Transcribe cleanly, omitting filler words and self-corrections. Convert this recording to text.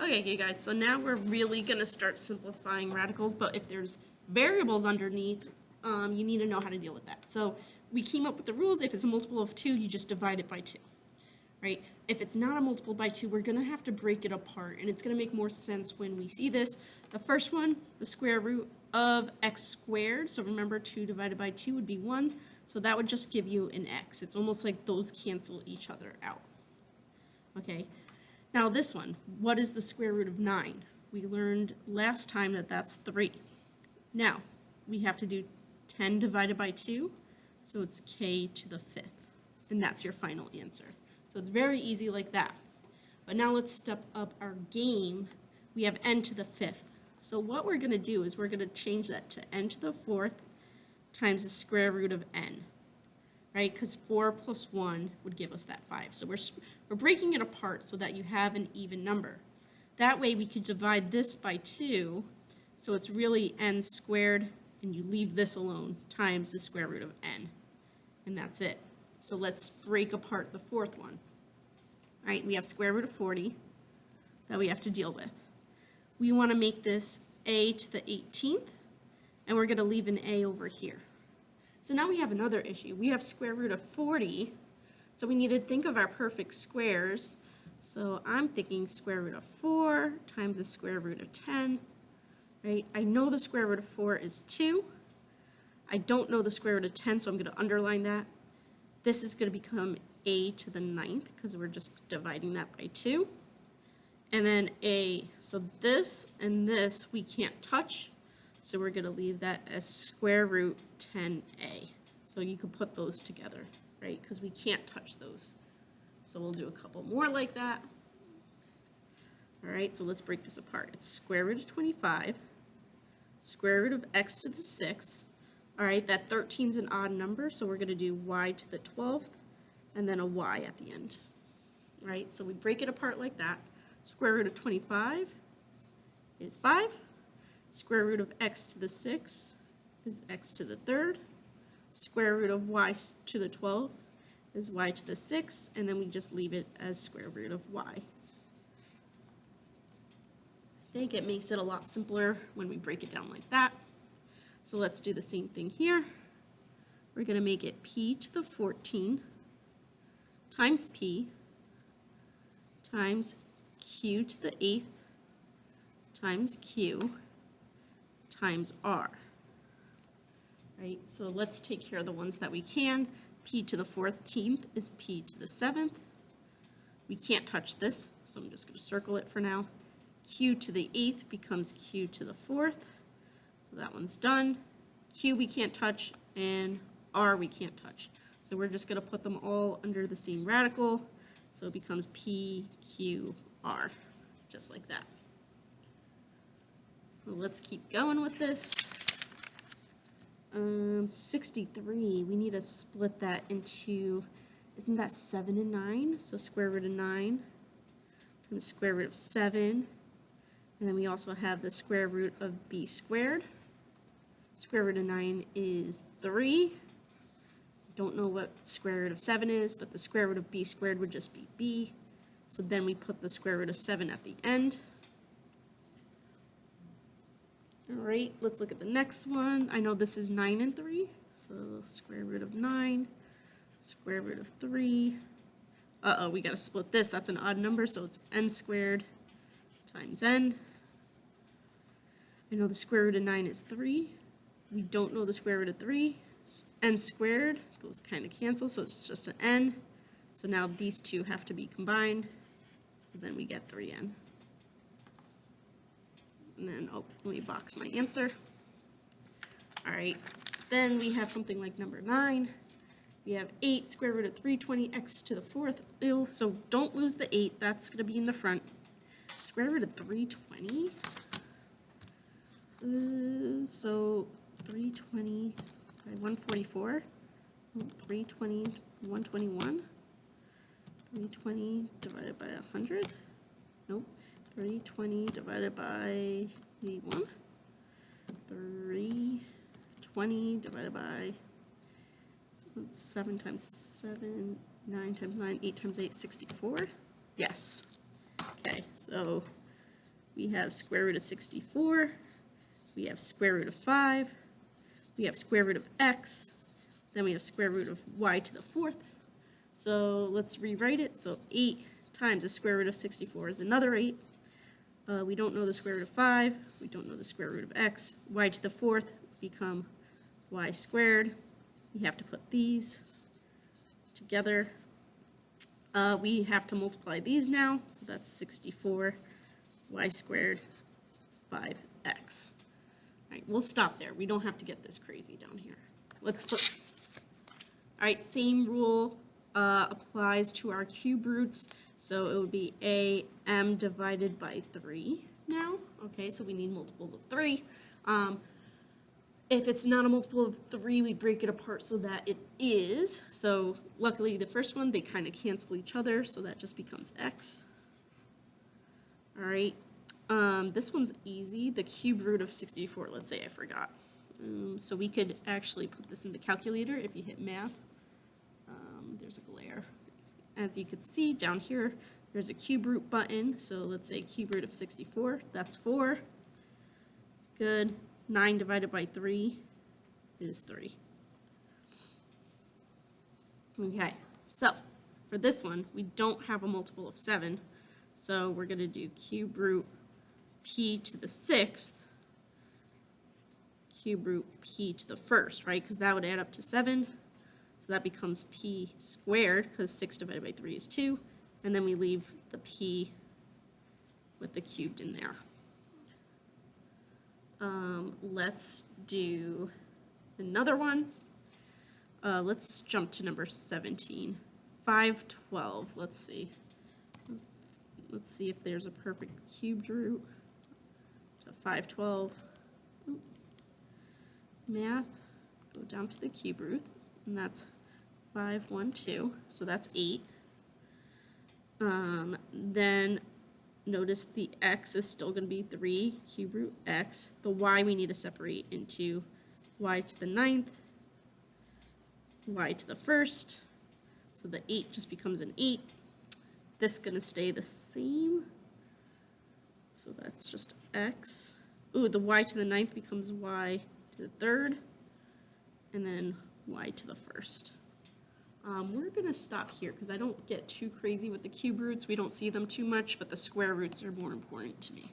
Okay, you guys, so now we're really going to start simplifying radicals, but if there's variables underneath, you need to know how to deal with that. So we came up with the rules. If it's a multiple of 2, you just divide it by 2, right? If it's not a multiple by 2, we're going to have to break it apart, and it's going to make more sense when we see this. The first one, the square root of x squared. So remember, 2 divided by 2 would be 1. So that would just give you an x. It's almost like those cancel each other out. Okay. Now this one, what is the square root of 9? We learned last time that that's 3. Now, we have to do 10 divided by 2, so it's k to the 5th, and that's your final answer. So it's very easy like that. But now let's step up our game. We have n to the 5th. So what we're going to do is we're going to change that to n to the 4th times the square root of n. Right, because 4 plus 1 would give us that 5. So we're breaking it apart so that you have an even number. That way we could divide this by 2, so it's really n squared, and you leave this alone, times the square root of n. And that's it. So let's break apart the fourth one. All right, we have square root of 40 that we have to deal with. We want to make this a to the 18th, and we're going to leave an a over here. So now we have another issue. We have square root of 40, so we need to think of our perfect squares. So I'm thinking square root of 4 times the square root of 10, right? I know the square root of 4 is 2. I don't know the square root of 10, so I'm going to underline that. This is going to become a to the 9th, because we're just dividing that by 2. And then a, so this and this we can't touch. So we're going to leave that as square root 10a. So you could put those together, right? Because we can't touch those. So we'll do a couple more like that. All right, so let's break this apart. It's square root of 25, square root of x to the 6. All right, that 13 is an odd number, so we're going to do y to the 12th, and then a y at the end. All right, so we break it apart like that. Square root of 25 is 5. Square root of x to the 6 is x to the 3rd. Square root of y to the 12th is y to the 6th, and then we just leave it as square root of y. I think it makes it a lot simpler when we break it down like that. So let's do the same thing here. We're going to make it p to the 14 times p times q to the 8th times q times r. Right, so let's take care of the ones that we can. P to the 14th is p to the 7th. We can't touch this, so I'm just going to circle it for now. Q to the 8th becomes q to the 4th. So that one's done. Q we can't touch, and r we can't touch. So we're just going to put them all under the same radical. So it becomes p, q, r, just like that. So let's keep going with this. 63, we need to split that into, isn't that 7 and 9? So square root of 9 times square root of 7. And then we also have the square root of b squared. Square root of 9 is 3. Don't know what square root of 7 is, but the square root of b squared would just be b. So then we put the square root of 7 at the end. All right, let's look at the next one. I know this is 9 and 3, so square root of 9, square root of 3. Uh-oh, we got to split this. That's an odd number, so it's n squared times n. I know the square root of 9 is 3. We don't know the square root of 3. N squared, those kind of cancel, so it's just an n. So now these two have to be combined, so then we get 3n. And then, oh, let me box my answer. All right, then we have something like number 9. We have 8 square root of 320x to the 4th. Ew, so don't lose the 8. That's going to be in the front. Square root of 320. So 320 by 144. 320, 121. 320 divided by 100. Nope. 320 divided by 81. 320 divided by 7 times 7, 9 times 9, 8 times 8, 64. Yes. Okay, so we have square root of 64, we have square root of 5, we have square root of x, then we have square root of y to the 4th. So let's rewrite it. So 8 times the square root of 64 is another 8. We don't know the square root of 5. We don't know the square root of x. Y to the 4th become y squared. We have to put these together. We have to multiply these now. So that's 64 y squared 5x. All right, we'll stop there. We don't have to get this crazy down here. Let's put, all right, same rule applies to our cube roots. So it would be am divided by 3 now. Okay, so we need multiples of 3. If it's not a multiple of 3, we break it apart so that it is. So luckily the first one, they kind of cancel each other, so that just becomes x. All right, this one's easy. The cube root of 64, let's say I forgot. So we could actually put this in the calculator if you hit math. There's a glare. As you can see down here, there's a cube root button. So let's say cube root of 64, that's 4. Good. 9 divided by 3 is 3. Okay, so for this one, we don't have a multiple of 7. So we're going to do cube root p to the 6th, cube root p to the 1st, right? Because that would add up to 7. So that becomes p squared, because 6 divided by 3 is 2. And then we leave the p with the cubed in there. Let's do another one. Let's jump to number 17. 512, let's see. Let's see if there's a perfect cubed root. So 512. Math, go down to the cube root, and that's 512, so that's 8. Then notice the x is still going to be 3, cube root x. The y we need to separate into y to the 9th, y to the 1st. So the 8 just becomes an 8. This is going to stay the same. So that's just x. Ooh, the y to the 9th becomes y to the 3rd. And then y to the 1st. We're going to stop here because I don't get too crazy with the cube roots. We don't see them too much, but the square roots are more important to me.